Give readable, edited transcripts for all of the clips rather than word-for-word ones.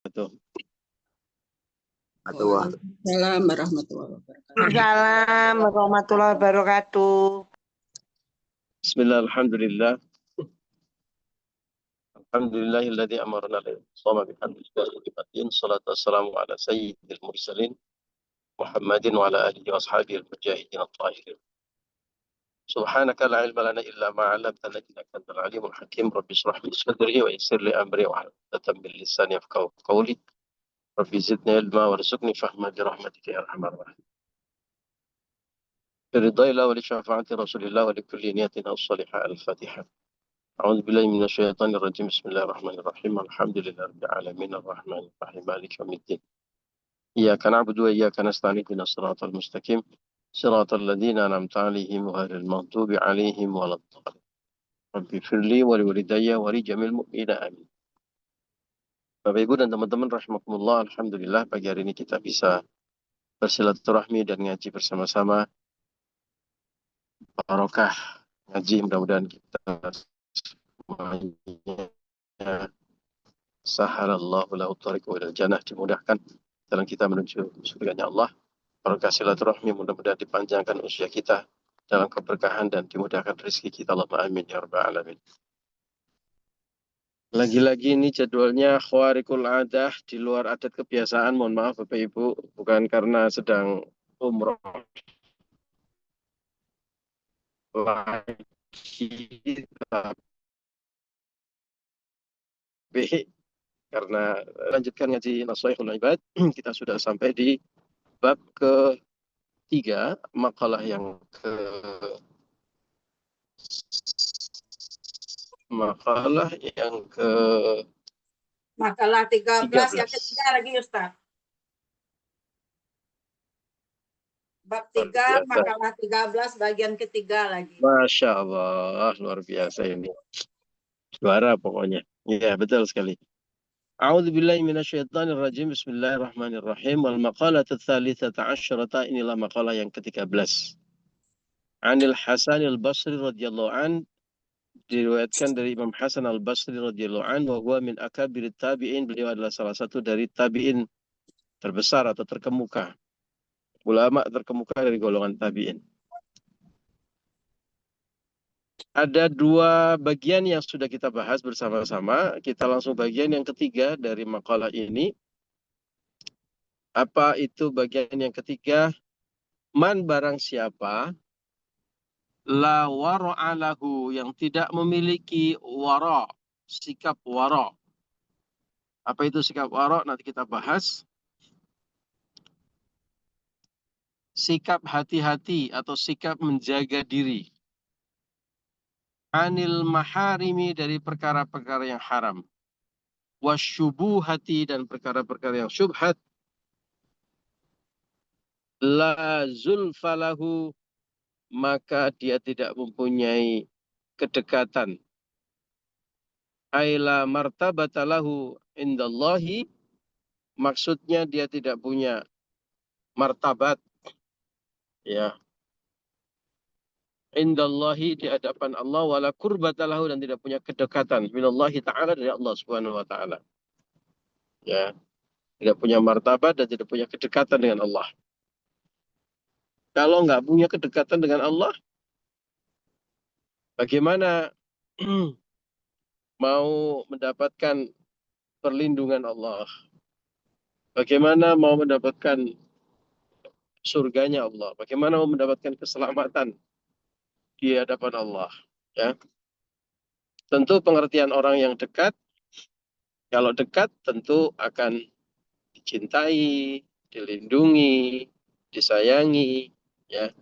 Waalaikumsalam warahmatullahi wabarakatuh. Waalaikumsalam warahmatullahi wabarakatuh. Bismillah, alhamdulillah. Alhamdulillahilladzi amarna bil-shawmi bihamdihi salatu wassalamu ala sayyidil mursalin Muhammadin wa ala alihi wa ashabihi al-mujahidin at-tahirin. Subhanaka la ilma lana illa ma 'allamtana innaka antal alimul hakim. Rabbi shrah li sadri wa yassir li amri wa hlul 'uqdatam min lisani yafqahu qawli. Rabbi zidni ilma warzuqni fahma bi rahmatika ya arhamar rahimin. Biridhaillah wa li syafaati Rasulillah wa li kulli niyatin as-salihah al-Fatihah. أعوذ بالله من الشيطان الرجيم بسم الله الرحمن الرحيم الحمد لله رب العالمين الرحمن الرحيم مالك يوم الدين إياك نعبد وإياك نستعين اهدنا الصراط المستقيم صراط الذين أنعمت عليهم غير المغضوب عليهم ولا الضالين رب اغفر لي ولوالدي ولجميع المؤمنين آمين. Bapak Ibu dan teman-teman rahimakumullah, alhamdulillah pagi hari ini kita bisa bersilaturahmi dan ngaji bersama-sama. Barokah ngaji, mudah-mudahan kita semuanya sahalallahu lahu tariqu ilal jannah, dimudahkan jalan kita menuju surganya Allah. Barokah silaturahmi, mudah-mudahan dipanjangkan usia kita dalam keberkahan dan dimudahkan rezeki kita. Allahumma amin ya rabbal alamin. Lagi-lagi ini jadwalnya khawariqul adah, di luar adat kebiasaan. Mohon maaf Bapak Ibu, bukan karena sedang umroh lagi, tapi karena lanjutkan ngaji Nashihul Ibad, kita sudah sampai di bab ke-3, makalah yang Makalah 13 yang ketiga lagi Ustaz. Bab 3, makalah 13 bagian ketiga lagi. Masya Allah, luar biasa ini. Suara pokoknya. Ya, betul sekali. A'udzubillahi minasyaitonirrajim. Bismillahirrahmanirrahim. Wal maqalatu tsalitsata asyarata, inilah makalah yang ke-13. Anil Hasan al-Basri radhiyallahu an, diriwayatkan dari Imam Hasan al-Basri radhiyallahu an, wa huwa min akabirit tabi'in, beliau adalah salah satu dari tabi'in terbesar atau terkemuka. Ulama terkemuka dari golongan tabi'in. Ada dua bagian yang sudah kita bahas bersama-sama. Kita langsung bagian yang ketiga dari makalah ini. Apa itu bagian yang ketiga? Man, barang siapa la wara'alahu, yang tidak memiliki wara, sikap wara. Apa itu sikap wara? Nanti kita bahas. Sikap hati-hati atau sikap menjaga diri. Anil maharimi, dari perkara-perkara yang haram. Wasyubuhati, dan perkara-perkara yang syubhat. La zulfalahu, maka dia tidak mempunyai kedekatan. Aila martabatalahu indallahi, maksudnya dia tidak punya martabat, ya, indallahi, di hadapan Allah, wala kurbatalahu, dan tidak punya kedekatan minallahi ta'ala, dari Allah subhanahu wa ta'ala, ya, tidak punya martabat dan tidak punya kedekatan dengan Allah. Kalau nggak punya kedekatan dengan Allah, bagaimana mau mendapatkan perlindungan Allah? Bagaimana mau mendapatkan surganya Allah? Bagaimana mau mendapatkan keselamatan di hadapan Allah? Ya, tentu pengertian orang yang dekat. Kalau dekat tentu akan dicintai, dilindungi, disayangi, ya.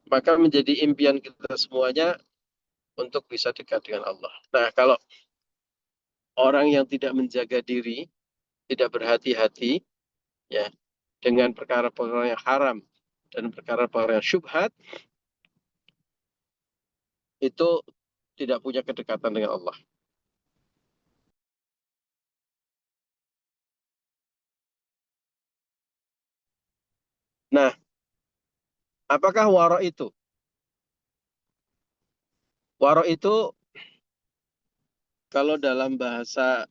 Maka menjadi impian kita semuanya untuk bisa dekat dengan Allah. Nah, kalau orang yang tidak menjaga diri, tidak berhati-hati, ya, dengan perkara-perkara yang haram dan perkara-perkara yang syubhat, itu tidak punya kedekatan dengan Allah. Nah, apakah waro itu? Waro itu kalau dalam bahasa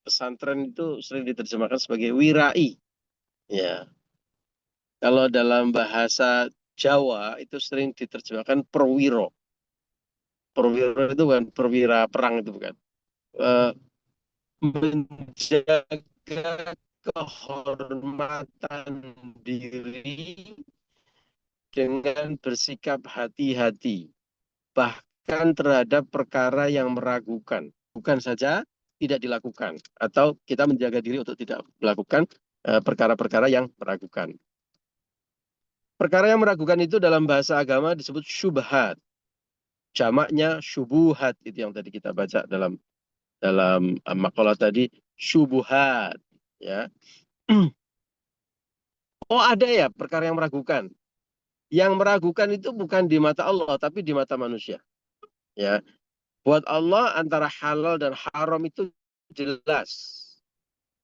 pesantren itu sering diterjemahkan sebagai wirai. Ya. Kalau dalam bahasa Jawa itu sering diterjemahkan perwiro. Perwiro itu bukan perwira perang, itu bukan. Eh, menjaga kehormatan diri dengan bersikap hati-hati, bahkan terhadap perkara yang meragukan, bukan saja tidak dilakukan, atau kita menjaga diri untuk tidak melakukan perkara-perkara yang meragukan. Perkara yang meragukan itu dalam bahasa agama disebut syubhat. Jamaknya syubuhat, itu yang tadi kita baca dalam makalah tadi, syubuhat. Ya. Oh, ada ya perkara yang meragukan. Yang meragukan itu bukan di mata Allah, tapi di mata manusia. Ya. Buat Allah antara halal dan haram itu jelas.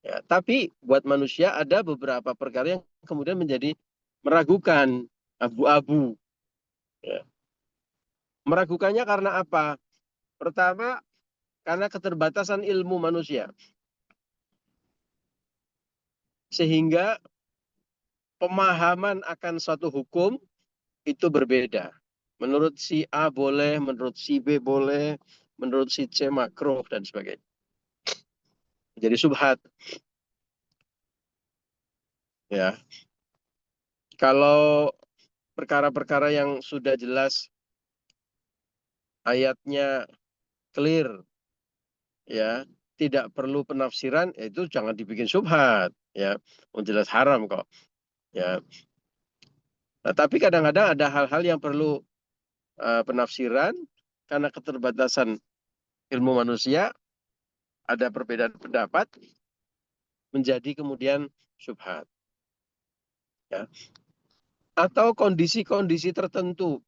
Ya, tapi buat manusia ada beberapa perkara yang kemudian menjadi meragukan, abu-abu. Ya. Meragukannya karena apa? Pertama, karena keterbatasan ilmu manusia. Sehingga pemahaman akan suatu hukum itu berbeda. Menurut si A boleh, menurut si B boleh, menurut si C makruh, dan sebagainya. Jadi subhat. Ya. Kalau perkara-perkara yang sudah jelas ayatnya clear, ya, tidak perlu penafsiran, itu jangan dibikin subhat, ya, jelas haram kok, ya. Nah, tapi kadang-kadang ada hal-hal yang perlu penafsiran karena keterbatasan ilmu manusia, ada perbedaan pendapat, menjadi kemudian subhat, ya. Atau kondisi-kondisi tertentu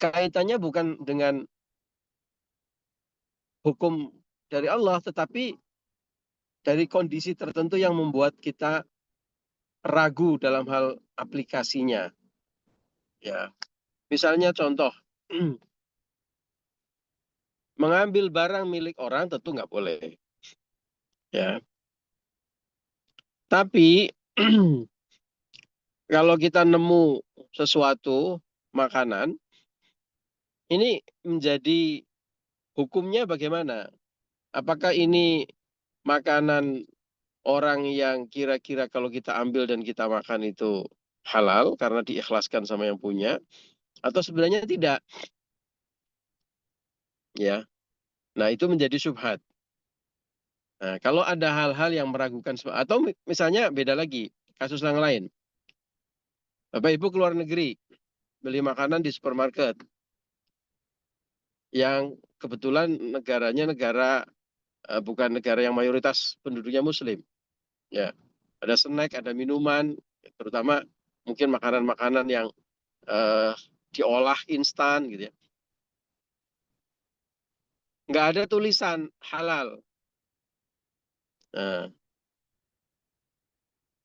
kaitannya bukan dengan hukum dari Allah, tetapi dari kondisi tertentu yang membuat kita ragu dalam hal aplikasinya. Ya, misalnya contoh, mengambil barang milik orang tentu nggak boleh. Ya, tapi kalau kita nemu sesuatu makanan, ini menjadi hukumnya bagaimana? Apakah ini makanan orang yang kira-kira kalau kita ambil dan kita makan itu halal karena diikhlaskan sama yang punya, atau sebenarnya tidak? Ya, nah itu menjadi syubhat. Nah, kalau ada hal-hal yang meragukan, atau misalnya beda lagi, kasus yang lain. Bapak Ibu keluar negeri, beli makanan di supermarket, yang kebetulan negaranya bukan negara yang mayoritas penduduknya Muslim. Ya, ada snack, ada minuman, terutama mungkin makanan-makanan yang eh, diolah instan gitu ya. Nggak ada tulisan halal. Nah,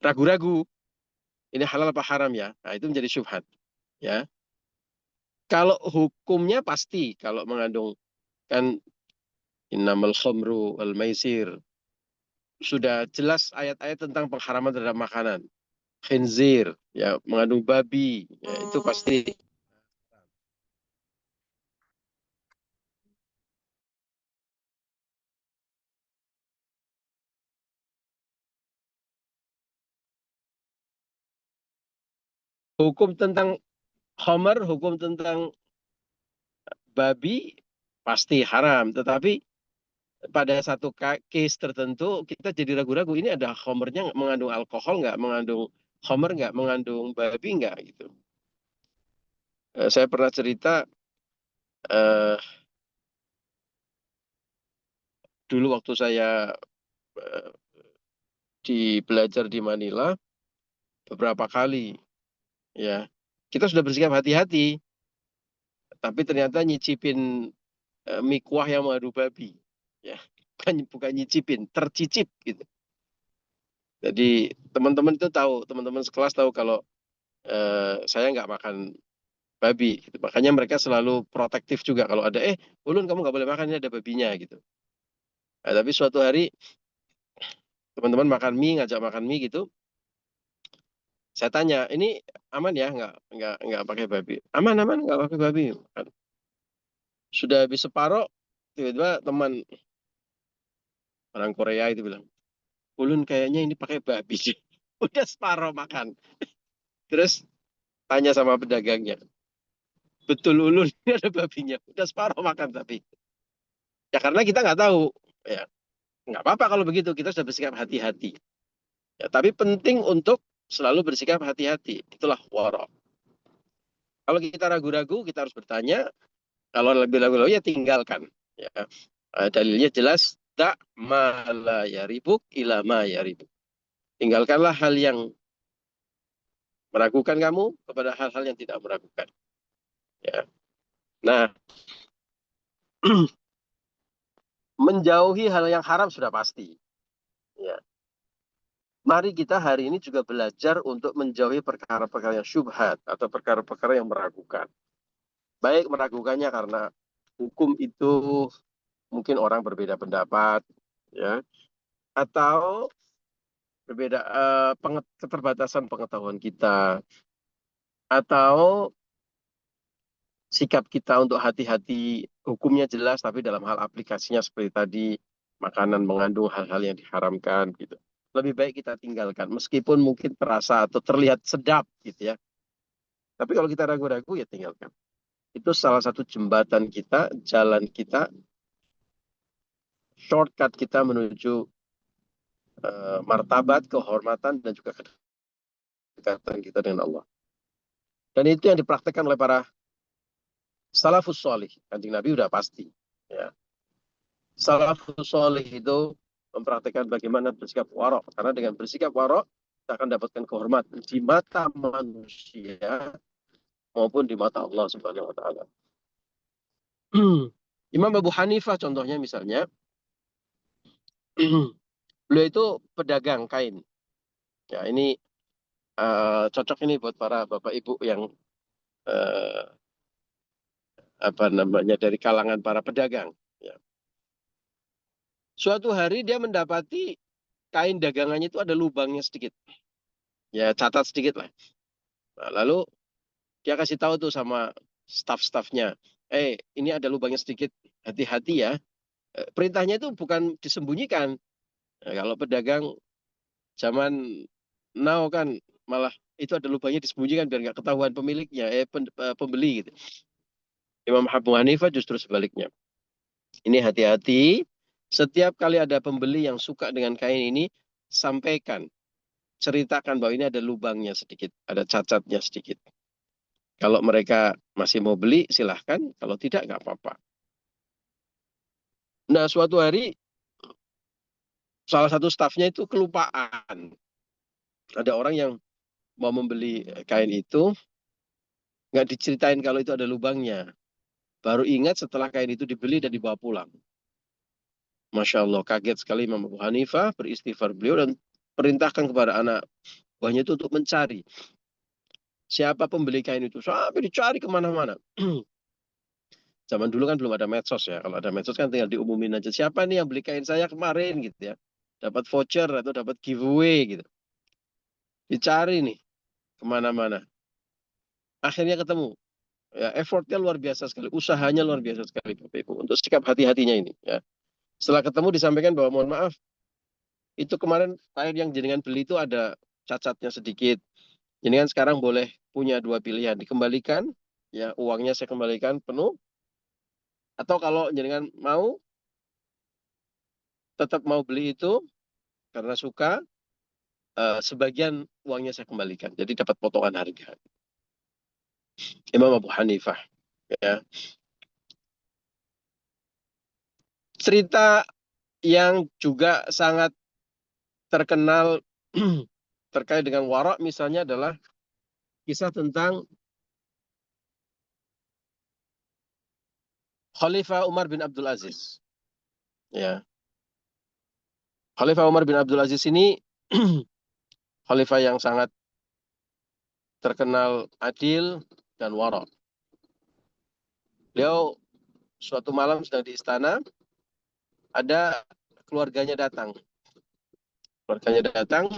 ragu-ragu, ini halal apa haram ya? Nah, itu menjadi syubhat. Ya, kalau hukumnya pasti, kalau mengandung, kan innamal khamru wal maisir, sudah jelas ayat-ayat tentang pengharaman terhadap makanan. Khinzir, ya, mengandung babi, ya, itu pasti. Hukum tentang khamar, hukum tentang babi pasti haram, tetapi pada satu case tertentu kita jadi ragu-ragu, ini ada khamarnya mengandung alkohol nggak, mengandung khamar nggak, mengandung babi nggak gitu. Saya pernah cerita eh, dulu waktu saya eh, belajar di Manila beberapa kali, ya, kita sudah bersikap hati-hati, tapi ternyata nyicipin mie kuah yang mengandung babi, ya, bukan nyicipin, tercicip gitu. Jadi teman-teman itu tahu, teman-teman sekelas tahu kalau saya nggak makan babi. Gitu. Makanya mereka selalu protektif juga kalau ada ulun kamu nggak boleh makan ini ada babinya gitu. Nah, tapi suatu hari teman-teman makan mie ngajak makan mie gitu. Saya tanya, ini aman ya nggak pakai babi? Aman aman nggak pakai babi. Sudah habis separoh, tiba-tiba teman orang Korea itu bilang, ulun kayaknya ini pakai babi sih. Udah separoh makan. Terus tanya sama pedagangnya, betul ulun ini ada babinya. Udah separoh makan tapi. Ya karena kita nggak tahu. Ya nggak apa-apa kalau begitu. Kita sudah bersikap hati-hati. Ya, tapi penting untuk selalu bersikap hati-hati. Itulah wara. Kalau kita ragu-ragu, kita harus bertanya. Kalau lebih ragu-ragu ya tinggalkan. Ya. Dalilnya jelas. Tak ma la yaribuk ila ma yaribuk. Tinggalkanlah hal yang meragukan kamu kepada hal-hal yang tidak meragukan. Ya. Nah, menjauhi hal yang haram sudah pasti. Ya. Mari kita hari ini juga belajar untuk menjauhi perkara-perkara yang syubhat atau perkara-perkara yang meragukan. Baik meragukannya karena hukum itu mungkin orang berbeda pendapat, ya, atau berbeda keterbatasan pengetahuan kita, atau sikap kita untuk hati-hati hukumnya jelas tapi dalam hal aplikasinya seperti tadi makanan mengandung hal-hal yang diharamkan gitu. Lebih baik kita tinggalkan meskipun mungkin terasa atau terlihat sedap gitu ya. Tapi kalau kita ragu-ragu ya tinggalkan. Itu salah satu jembatan kita, jalan kita, shortcut kita menuju martabat, kehormatan dan juga kedekatan kita dengan Allah. Dan itu yang dipraktekkan oleh para salafus solih. Kanjeng Nabi udah pasti. Ya. Salafus solih itu mempraktekkan bagaimana bersikap warok. Karena dengan bersikap warok, kita akan dapatkan kehormatan di mata manusia maupun di mata Allah Subhanahu wa taala. Imam Abu Hanifah contohnya misalnya, beliau itu pedagang kain. Ya, ini cocok ini buat para bapak ibu yang uh, apa namanya dari kalangan para pedagang. Ya. Suatu hari dia mendapati kain dagangannya itu ada lubangnya sedikit. Ya, catat sedikit lah. Nah, lalu dia kasih tahu tuh sama staff-staffnya, ini ada lubangnya sedikit, hati-hati ya. Perintahnya itu bukan disembunyikan. Nah, kalau pedagang zaman now kan malah itu ada lubangnya disembunyikan biar nggak ketahuan pemiliknya, pembeli gitu. Imam Abu Hanifah justru sebaliknya. Ini hati-hati. Setiap kali ada pembeli yang suka dengan kain ini, sampaikan, ceritakan bahwa ini ada lubangnya sedikit, ada cacatnya sedikit. Kalau mereka masih mau beli, silahkan. Kalau tidak, nggak apa-apa. Nah, suatu hari, salah satu stafnya itu kelupaan. Ada orang yang mau membeli kain itu, nggak diceritain kalau itu ada lubangnya. Baru ingat setelah kain itu dibeli dan dibawa pulang. Masya Allah, kaget sekali Imam Abu Hanifah, beristighfar beliau dan perintahkan kepada anak buahnya itu untuk mencari siapa pembeli kain itu. Sampai dicari kemana-mana. Zaman dulu kan belum ada medsos ya. Kalau ada medsos kan tinggal diumumin aja. Siapa nih yang beli kain saya kemarin gitu ya. Dapat voucher atau dapat giveaway gitu. Dicari nih kemana-mana. Akhirnya ketemu. Ya, effortnya luar biasa sekali. Usahanya luar biasa sekali Bapak Ibu. Untuk sikap hati-hatinya ini. Ya. Setelah ketemu disampaikan bahwa mohon maaf. Itu kemarin kain yang jenengan beli itu ada cacatnya sedikit. Jenengan sekarang boleh punya dua pilihan. Dikembalikan. Ya, uangnya saya kembalikan penuh. Atau kalau jenengan mau tetap mau beli itu karena suka, sebagian uangnya saya kembalikan. Jadi dapat potongan harga. Imam Abu Hanifah. Ya. Cerita yang juga sangat terkenal terkait dengan warak misalnya adalah kisah tentang Khalifah Umar bin Abdul Aziz. Ya. Khalifah Umar bin Abdul Aziz ini khalifah yang sangat terkenal adil dan warak. Beliau suatu malam sedang di istana, ada keluarganya datang. Keluarganya datang,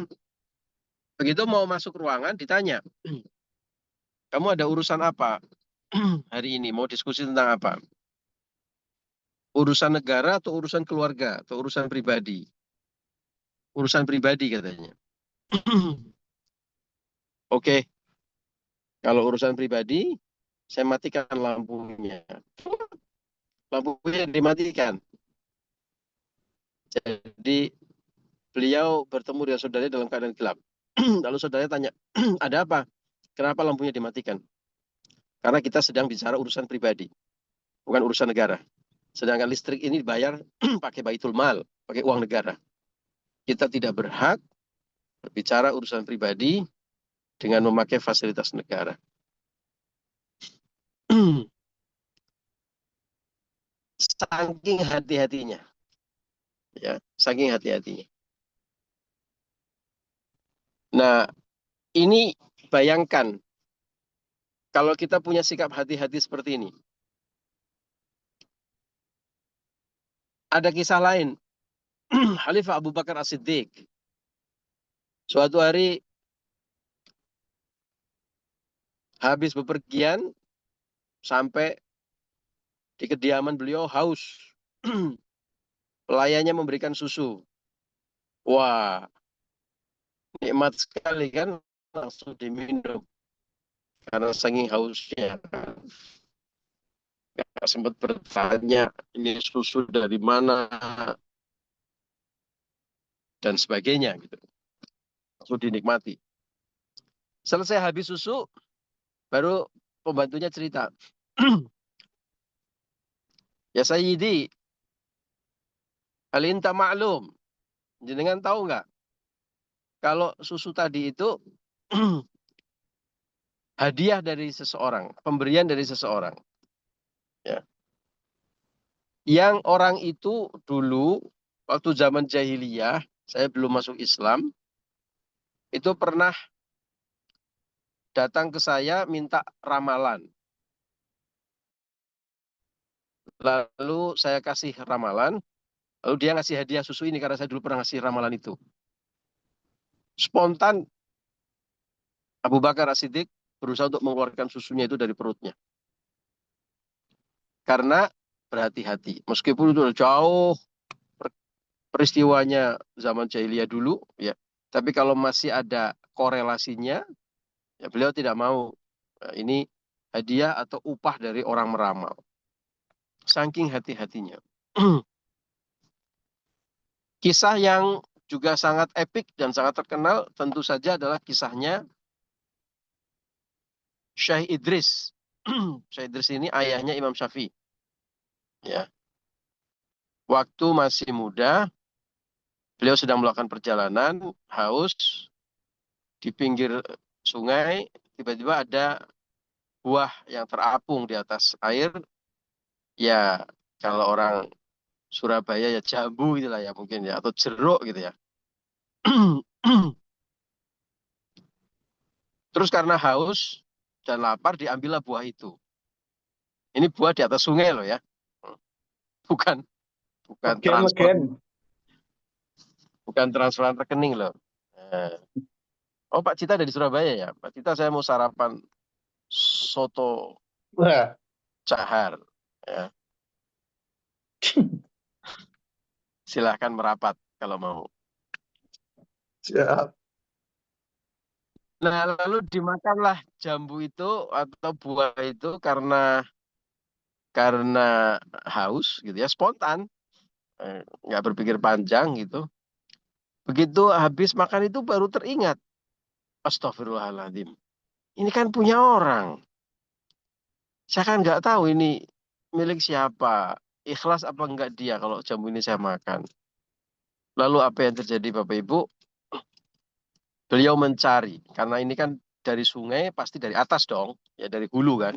begitu mau masuk ruangan ditanya, kamu ada urusan apa hari ini? Mau diskusi tentang apa? Urusan negara atau urusan keluarga atau urusan pribadi? Urusan pribadi katanya. Oke, kalau urusan pribadi, saya matikan lampunya. Lampunya dimatikan. Jadi beliau bertemu dengan saudaranya dalam keadaan gelap. Lalu saudaranya tanya, ada apa? Kenapa lampunya dimatikan? Karena kita sedang bicara urusan pribadi, bukan urusan negara. Sedangkan listrik ini dibayar pakai baitul mal, pakai uang negara. Kita tidak berhak berbicara urusan pribadi dengan memakai fasilitas negara. Saking hati-hatinya, ya, saking hati-hatinya. Nah, ini bayangkan kalau kita punya sikap hati-hati seperti ini. Ada kisah lain, Khalifah Abu Bakar As-Siddiq. Suatu hari habis bepergian sampai di kediaman beliau haus. Pelayannya memberikan susu. Wah, nikmat sekali kan, langsung diminum. Karena saking hausnya. Nggak sempat bertanya, ini susu dari mana, dan sebagainya. Gitu. Langsung dinikmati. Selesai habis susu, baru pembantunya cerita. Ya Sayyidi, alinta maklum. Jenengan tahu nggak? Kalau susu tadi itu hadiah dari seseorang, pemberian dari seseorang. Ya. Yang orang itu dulu, waktu zaman jahiliyah, saya belum masuk Islam, itu pernah datang ke saya minta ramalan. Lalu saya kasih ramalan, lalu dia ngasih hadiah susu ini karena saya dulu pernah ngasih ramalan itu. Spontan Abu Bakar As-Siddiq berusaha untuk mengeluarkan susunya itu dari perutnya. Karena berhati-hati. Meskipun itu jauh peristiwanya zaman jahiliyah dulu, ya. Tapi kalau masih ada korelasinya, ya beliau tidak mau. Nah, ini hadiah atau upah dari orang meramal. Saking hati-hatinya. Kisah yang juga sangat epik dan sangat terkenal tentu saja adalah kisahnya Syekh Idris. Syekh Idris ini ayahnya Imam Syafi'i. Ya. Waktu masih muda, beliau sedang melakukan perjalanan, haus, di pinggir sungai, tiba-tiba ada buah yang terapung di atas air. Ya, kalau orang Surabaya ya jambu itulah ya mungkin ya, atau jeruk gitu ya. Terus karena haus dan lapar diambillah buah itu. Ini buah di atas sungai loh ya. Bukan bukan transfer, bukan transferan rekening loh. Nah. Oh Pak Cita ada di Surabaya ya. Pak Cita saya mau sarapan soto Wah, cahar. Ya. Silahkan merapat kalau mau. siap. Nah lalu dimakanlah jambu itu atau buah itu karena haus gitu ya, spontan, nggak berpikir panjang gitu. Begitu habis makan itu baru teringat, Astagfirullahaladzim, ini kan punya orang. Saya kan nggak tahu ini milik siapa, ikhlas apa enggak dia kalau jamu ini saya makan. Lalu apa yang terjadi Bapak Ibu? Beliau mencari, karena ini kan dari sungai pasti dari atas dong, ya dari hulu kan.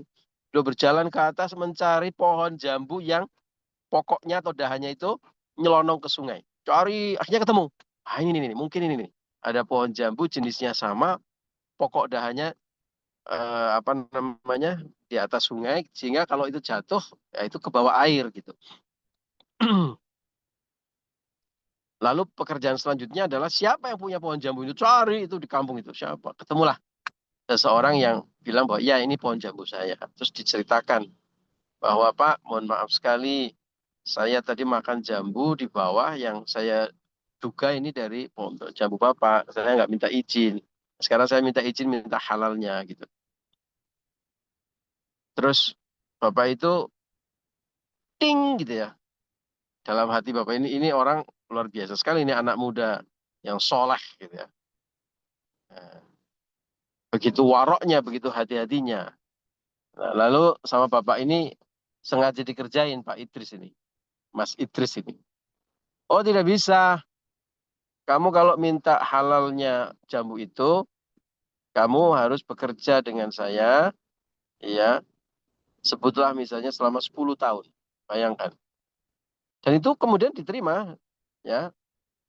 Beliau berjalan ke atas mencari pohon jambu yang pokoknya atau dahannya itu nyelonong ke sungai. Cari, akhirnya ketemu. Ah ini mungkin ini nih. Ada pohon jambu jenisnya sama, pokok dahannya apa namanya, di atas sungai, sehingga kalau itu jatuh ya itu ke bawah air gitu. Lalu pekerjaan selanjutnya adalah siapa yang punya pohon jambu itu, cari itu di kampung itu siapa. Ketemulah seseorang yang bilang bahwa ya ini pohon jambu saya. Terus diceritakan bahwa Pak, mohon maaf sekali, saya tadi makan jambu di bawah yang saya duga ini dari pohon jambu Bapak. Saya nggak minta izin. Sekarang saya minta izin, minta halalnya gitu. Terus Bapak itu ting gitu ya. Dalam hati Bapak ini orang luar biasa sekali, ini anak muda yang soleh gitu ya. Nah, begitu waroknya, begitu hati-hatinya. Nah, lalu sama Bapak ini sengaja dikerjain Pak Idris ini. Mas Idris ini. Oh tidak bisa. Kamu kalau minta halalnya jambu itu, kamu harus bekerja dengan saya, ya. Sebutlah misalnya selama 10 tahun. Bayangkan. Dan itu kemudian diterima, ya,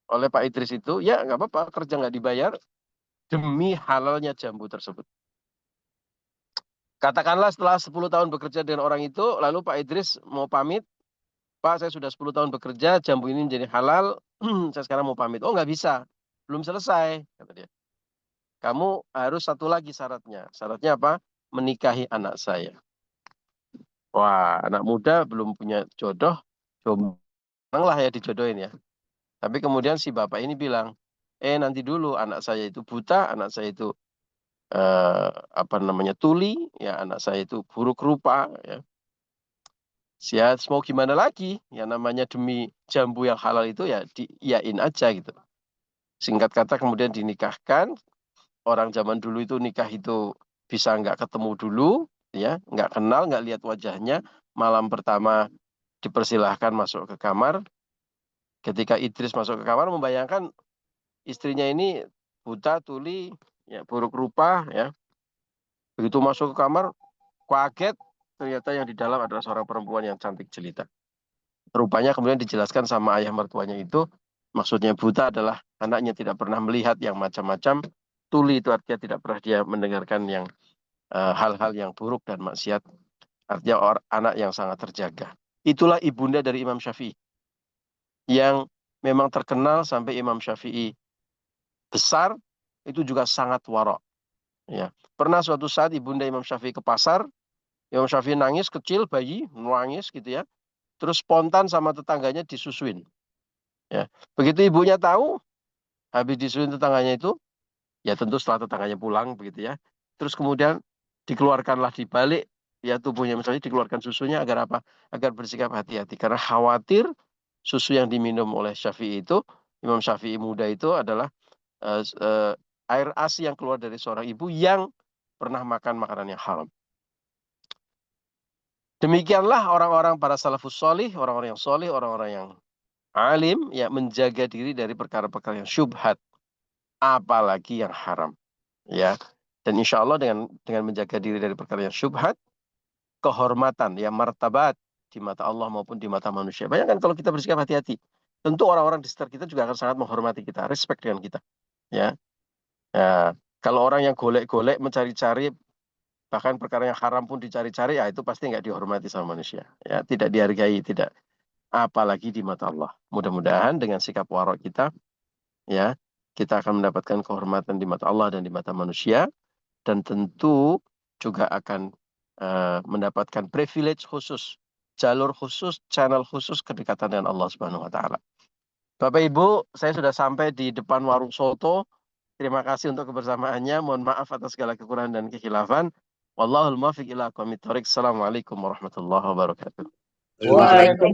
oleh Pak Idris itu. Ya nggak apa-apa, kerja nggak dibayar demi halalnya jambu tersebut. Katakanlah setelah 10 tahun bekerja dengan orang itu, lalu Pak Idris mau pamit, Pak saya sudah 10 tahun bekerja, jambu ini menjadi halal, saya sekarang mau pamit. Oh nggak bisa, belum selesai, kata dia. Kamu harus satu lagi syaratnya. Syaratnya apa? Menikahi anak saya. Wah, anak muda belum punya jodoh, jombang lah ya dijodohin ya. Tapi kemudian si bapak ini bilang, nanti dulu anak saya itu buta, anak saya itu apa namanya tuli, ya anak saya itu buruk rupa, ya. Ya mau gimana lagi? Ya namanya demi jambu yang halal itu ya diiyain aja gitu. Singkat kata kemudian dinikahkan. Orang zaman dulu itu nikah itu bisa nggak ketemu dulu, ya nggak kenal, nggak lihat wajahnya. Malam pertama dipersilahkan masuk ke kamar. Ketika Idris masuk ke kamar, membayangkan istrinya ini buta, tuli, ya buruk rupa, ya. Begitu masuk ke kamar, kaget, ternyata yang di dalam adalah seorang perempuan yang cantik jelita. Rupanya kemudian dijelaskan sama ayah mertuanya itu, maksudnya buta adalah anaknya tidak pernah melihat yang macam-macam. Tuli itu artinya tidak pernah dia mendengarkan yang hal-hal yang buruk dan maksiat. Artinya anak yang sangat terjaga. Itulah ibunda dari Imam Syafi'i. Yang memang terkenal sampai Imam Syafi'i besar, itu juga sangat warok. Ya. Pernah suatu saat ibunda Imam Syafi'i ke pasar, Imam Syafi'i nangis, kecil, bayi, nangis gitu ya. Terus spontan sama tetangganya disusuin. Ya. Begitu ibunya tahu, habis disusuin tetangganya itu, ya tentu setelah tetangganya pulang begitu ya. Terus kemudian dikeluarkanlah di balik ya tubuhnya misalnya dikeluarkan susunya agar apa? Agar bersikap hati-hati karena khawatir susu yang diminum oleh Syafi'i itu, Imam Syafi'i muda itu adalah air ASI yang keluar dari seorang ibu yang pernah makan makanan yang haram. Demikianlah orang-orang para salafus solih, orang-orang yang solih, orang-orang yang alim, ya menjaga diri dari perkara-perkara yang syubhat, apalagi yang haram. Ya, dan insya Allah dengan menjaga diri dari perkara yang syubhat, kehormatan, ya martabat di mata Allah maupun di mata manusia. Bayangkan kalau kita bersikap hati-hati, tentu orang-orang di sekitar kita juga akan sangat menghormati kita, respect dengan kita. Ya, ya kalau orang yang golek-golek mencari-cari, bahkan perkara yang haram pun dicari-cari, ya itu pasti nggak dihormati sama manusia. Ya, tidak dihargai, tidak. Apalagi di mata Allah. Mudah-mudahan dengan sikap warok kita, ya, kita akan mendapatkan kehormatan di mata Allah dan di mata manusia, dan tentu juga akan mendapatkan privilege khusus, jalur khusus, channel khusus kedekatan dengan Allah Subhanahu wa taala. Bapak Ibu, saya sudah sampai di depan warung soto. Terima kasih untuk kebersamaannya. Mohon maaf atas segala kekurangan dan kekhilafan. Wallahul muwaffiq ila aqwamit thoriq. Assalamualaikum warahmatullahi wabarakatuh. Waalaikumsalam.